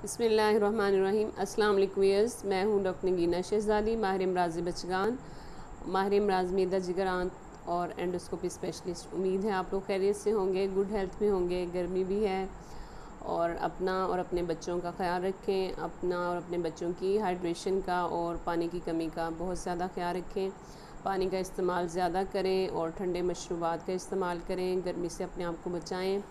बिस्मिल्लाहिर्रहमानिर्रहीम। अस्सलाम वालेकुम व्यूअर्स, मैं हूं डॉक्टर नगीना शहज़ादी, माहिर इमराज़ बचगान, माहिर इमराज़ मैदा जिगर आंत और एंडोस्कोपी स्पेशलिस्ट। उम्मीद है आप लोग खैरियत से होंगे, गुड हेल्थ में होंगे। गर्मी भी है और अपना और अपने बच्चों का ख्याल रखें। अपना और अपने बच्चों की हाइड्रेशन का और पानी की कमी का बहुत ज़्यादा ख्याल रखें। पानी का इस्तेमाल ज़्यादा करें और ठंडे मशरूबात का इस्तेमाल करें। गर्मी से अपने आप को बचाएँ।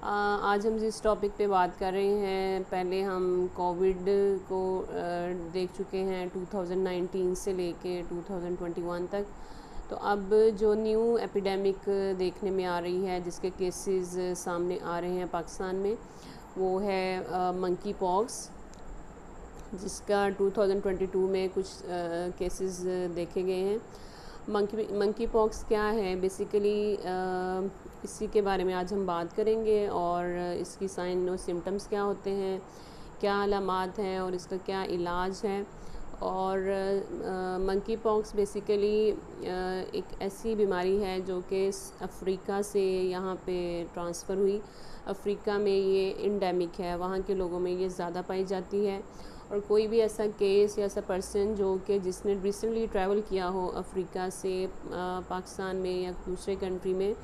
आज हम जिस टॉपिक पे बात कर रहे हैं, पहले हम कोविड को देख चुके हैं 2019 से लेके 2021 तक। तो अब जो न्यू एपिडेमिक देखने में आ रही है, जिसके केसेस सामने आ रहे हैं पाकिस्तान में, वो है मंकी पॉक्स, जिसका 2022 में कुछ केसेस देखे गए हैं। मंकी पॉक्स क्या है बेसिकली, इसी के बारे में आज हम बात करेंगे और इसकी साइन और सिम्टम्स क्या होते हैं, क्या अलामात हैं और इसका क्या इलाज है। और मंकी पॉक्स बेसिकली एक ऐसी बीमारी है जो कि अफ्रीका से यहाँ पे ट्रांसफ़र हुई। अफ्रीका में ये इंडेमिक है, वहाँ के लोगों में ये ज़्यादा पाई जाती है। और कोई भी ऐसा केस या ऐसा पर्सन जो कि जिसने रिसेंटली ट्रैवल किया हो अफ्रीका से पाकिस्तान में या दूसरे कंट्री में,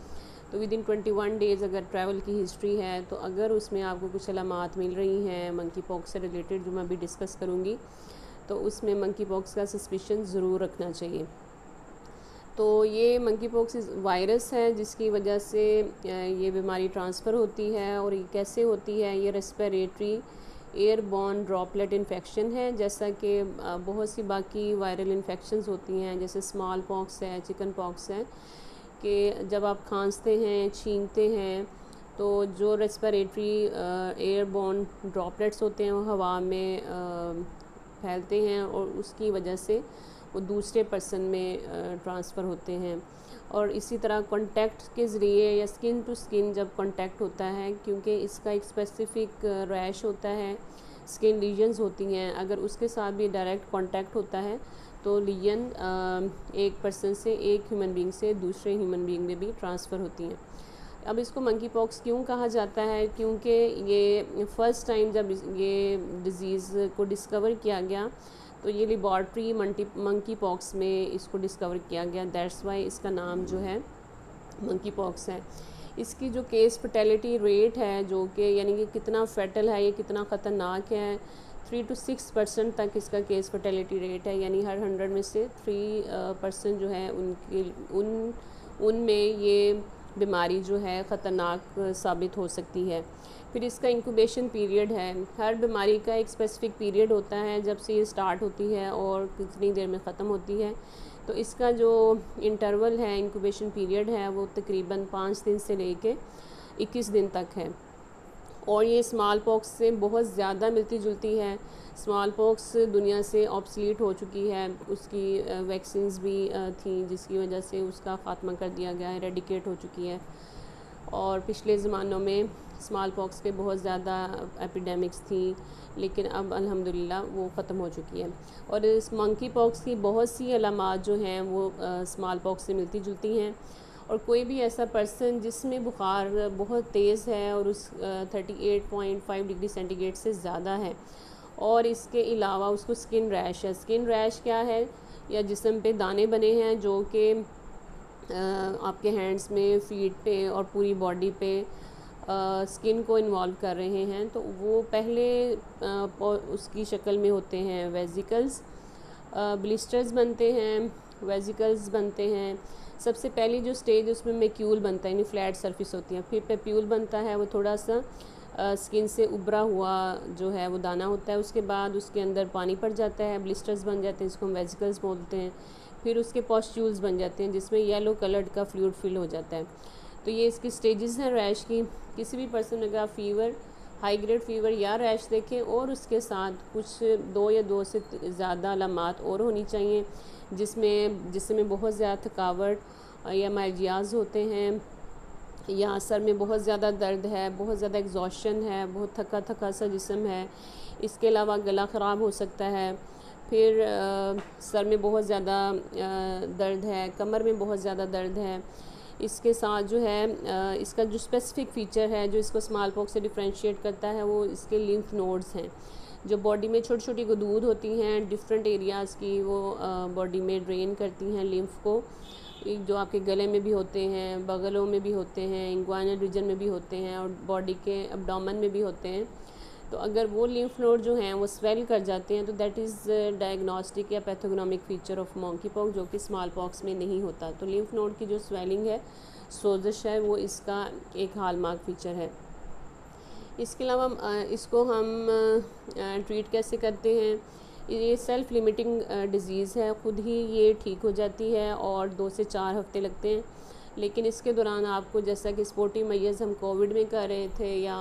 तो विद इन 21 डेज़ अगर ट्रैवल की हिस्ट्री है, तो अगर उसमें आपको कुछ अलामात मिल रही हैं मंकी पॉक्स से रिलेटेड, जो मैं अभी डिस्कस करूँगी, तो उसमें मंकी पॉक्स का सस्पिशन ज़रूर रखना चाहिए। तो ये मंकी पॉक्स वायरस है जिसकी वजह से ये बीमारी ट्रांसफ़र होती है। और ये कैसे होती है? ये रेस्पिरेटरी एयरबॉर्न ड्रॉपलेट इन्फेक्शन है, जैसा कि बहुत सी बाकी वायरल इन्फेक्शंस होती हैं, जैसे स्मॉल पॉक्स है, चिकन पॉक्स है, कि जब आप खांसते हैं, छींकते हैं, तो जो रेस्पिरेटरी एयरबॉर्न ड्रॉपलेट्स होते हैं वो हवा में फैलते हैं और उसकी वजह से वो दूसरे पर्सन में ट्रांसफ़र होते हैं। और इसी तरह कांटेक्ट के ज़रिए या स्किन टू स्किन जब कांटेक्ट होता है, क्योंकि इसका एक स्पेसिफ़िक रैश होता है, स्किन लीजन्स होती हैं, अगर उसके साथ भी डायरेक्ट कांटेक्ट होता है तो लीजन एक पर्सन से, एक ह्यूमन बीइंग से दूसरे ह्यूमन बीइंग में भी ट्रांसफ़र होती हैं। अब इसको मंकी पॉक्स क्यों कहा जाता है? क्योंकि ये फ़र्स्ट टाइम जब ये डिज़ीज़ को डिस्कवर किया गया, तो ये लेबॉर्ट्री मंकी पॉक्स में इसको डिस्कवर किया गया। दैट्स वाई इसका नाम जो है मंकी पॉक्स है। इसकी जो केस फर्टेलिटी रेट है, जो कि यानी कि कितना फैटल है, ये कितना ख़तरनाक है, 3 to 6% तक इसका केस फर्टेलिटी रेट है। यानी हर 100 में से 3% जो है उनमें ये बीमारी जो है ख़तरनाक साबित हो सकती है। फिर इसका इंक्यूबेशन पीरियड है। हर बीमारी का एक स्पेसिफ़िक पीरियड होता है जब से ये स्टार्ट होती है और कितनी देर में ख़त्म होती है। तो इसका जो इंटरवल है, इंक्यूबेशन पीरियड है, वो तकरीबन 5 दिन से लेके 21 दिन तक है। और ये स्मॉल पॉक्स से बहुत ज़्यादा मिलती जुलती है। स्मॉल पॉक्स दुनिया से ऑब्सलीट हो चुकी है, उसकी वैक्सीन्स भी थी, जिसकी वजह से उसका ख़ात्मा कर दिया गया है, रेडिकेट हो चुकी है। और पिछले ज़मानों में स्मॉल पॉक्स के बहुत ज़्यादा एपिडेमिक्स थी, लेकिन अब अल्हम्दुलिल्लाह वो ख़त्म हो चुकी है। और इस मंकी पॉक्स की बहुत सी अलामात जो हैं वो स्मॉल पॉक्स से मिलती जुलती हैं। और कोई भी ऐसा पर्सन जिसमें बुखार बहुत तेज़ है और उस 38.5 डिग्री सेंटीग्रेड से ज़्यादा है, और इसके अलावा उसको स्किन रैश है। स्किन रैश क्या है? या जिस्म पे दाने बने हैं जो कि आपके हैंड्स में, फीट पे और पूरी बॉडी पे स्किन को इन्वॉल्व कर रहे हैं, तो वो पहले उसकी शक्ल में होते हैं वेजिकल्स, ब्लिस्टर्स बनते हैं, वेजिकल्स बनते हैं। सबसे पहली जो स्टेज उसमें मैक्यूल बनता है, यानी फ्लैट सरफेस होती है। फिर पेप्यूल बनता है, वो थोड़ा सा स्किन से उभरा हुआ जो है वो दाना होता है। उसके बाद उसके अंदर पानी पड़ जाता है, ब्लिस्टर्स बन जाते हैं, जिसको हम वेजिकल्स बोलते हैं। फिर उसके पॉस्ट्यूल्स बन जाते हैं, जिसमें येलो कलर्ड का फ्लूइड फिल हो जाता है। तो ये इसकी स्टेजेस हैं रैश की। किसी भी पर्सन अगर फीवर, हाई ग्रेड फीवर या रैश देखें और उसके साथ कुछ 2 या 2 से ज़्यादा अलामात और होनी चाहिए, जिसमें बहुत ज़्यादा थकावट या माइल्जियाज होते हैं, या सर में बहुत ज़्यादा दर्द है, बहुत ज़्यादा एग्जॉशन है, बहुत थका थका सा जिस्म है। इसके अलावा गला ख़राब हो सकता है। फिर सर में बहुत ज़्यादा दर्द है, कमर में बहुत ज़्यादा दर्द है। इसके साथ जो है इसका जो स्पेसिफिक फ़ीचर है जो इसको स्मॉल पॉक्स से डिफ्रेंशिएट करता है वो इसके लिम्फ नोड्स हैं। जो बॉडी में छोटी छोटी गदूद होती हैं डिफरेंट एरियाज़ की, वो बॉडी में ड्रेन करती हैं लिम्फ को, जो आपके गले में भी होते हैं, बगलों में भी होते हैं, इंग्वाइनल रीजन में भी होते हैं और बॉडी के एब्डोमेन में भी होते हैं। तो अगर वो लिम्फ नोड जो हैं वो स्वेल कर जाते हैं तो दैट इज़ डायग्नोस्टिक या pathognomic feature of monkey pox, जो कि स्मॉल पॉक्स में नहीं होता। तो लिम्फ नोड की जो स्वेलिंग है, सोजिश है, वो इसका एक हॉलमार्क फीचर है। इसके अलावा इसको हम ट्रीट कैसे करते हैं, ये सेल्फ़ लिमिटिंग डिज़ीज़ है, ख़ुद ही ये ठीक हो जाती है और 2 से 4 हफ़्ते लगते हैं। लेकिन इसके दौरान आपको, जैसा कि स्पोर्टिव मेजर्स हम कोविड में कर रहे थे या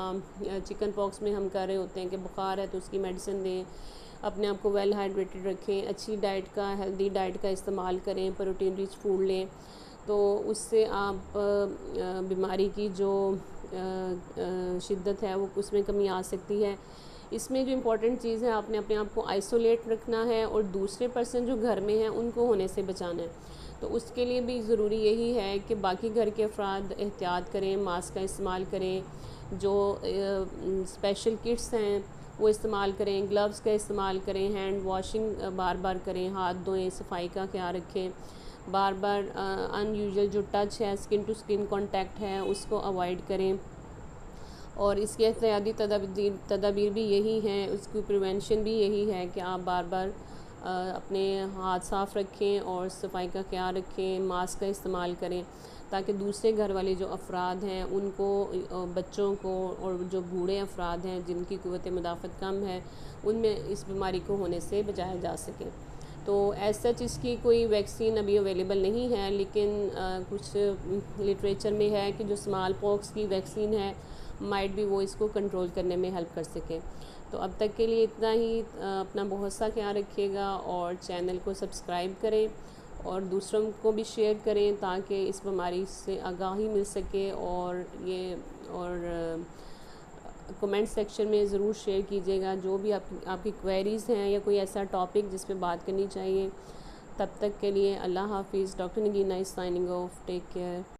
चिकन पॉक्स में हम कर रहे होते हैं कि बुखार है तो उसकी मेडिसिन दें, अपने आप को वेल हाइड्रेटेड रखें, अच्छी डाइट का, हेल्दी डाइट का इस्तेमाल करें, प्रोटीन रिच फूड लें, तो उससे आप बीमारी की जो शिद्दत है वो उसमें कमी आ सकती है। इसमें जो इम्पोर्टेंट चीज़ है, आपने अपने आप को आइसोलेट रखना है और दूसरे पर्सन जो घर में हैं उनको होने से बचाना है। तो उसके लिए भी ज़रूरी यही है कि बाकी घर के अफराद एहतियात करें, मास्क का इस्तेमाल करें, जो स्पेशल किट्स हैं वो इस्तेमाल करें, ग्लव्स का इस्तेमाल करें, हैंड वॉशिंग बार बार करें, हाथ धोएं, सफाई का ख्याल रखें, बार बार अनयूजुअल जो टच है, स्किन टू स्किन कांटेक्ट है, उसको अवॉइड करें। और इसके एहतियाती तदाबीर भी यही हैं, उसकी प्रिवेंशन भी यही है कि आप बार बार अपने हाथ साफ़ रखें और सफाई का ख्याल रखें, मास्क का इस्तेमाल करें, ताकि दूसरे घर वाले जो अफराद हैं उनको, बच्चों को और जो बूढ़े अफराद हैं जिनकी क़ुव्वत मुदाफ़त कम है, उनमें इस बीमारी को होने से बचाया जा सके। तो एज सच इसकी कोई वैक्सीन अभी अवेलेबल नहीं है, लेकिन कुछ लिटरेचर में है कि जो स्मॉल पॉक्स की वैक्सीन है माइट भी वो इसको कंट्रोल करने में हेल्प कर सके। तो अब तक के लिए इतना ही। अपना बहुत सा ख्याल रखिएगा और चैनल को सब्सक्राइब करें और दूसरों को भी शेयर करें ताकि इस बीमारी से आगाही मिल सके। और कमेंट सेक्शन में ज़रूर शेयर कीजिएगा जो भी आपकी क्वेरीज़ हैं या कोई ऐसा टॉपिक जिस पे बात करनी चाहिए। तब तक के लिए अल्लाह हाफिज़। Doctor Nagina is signing off. Take care.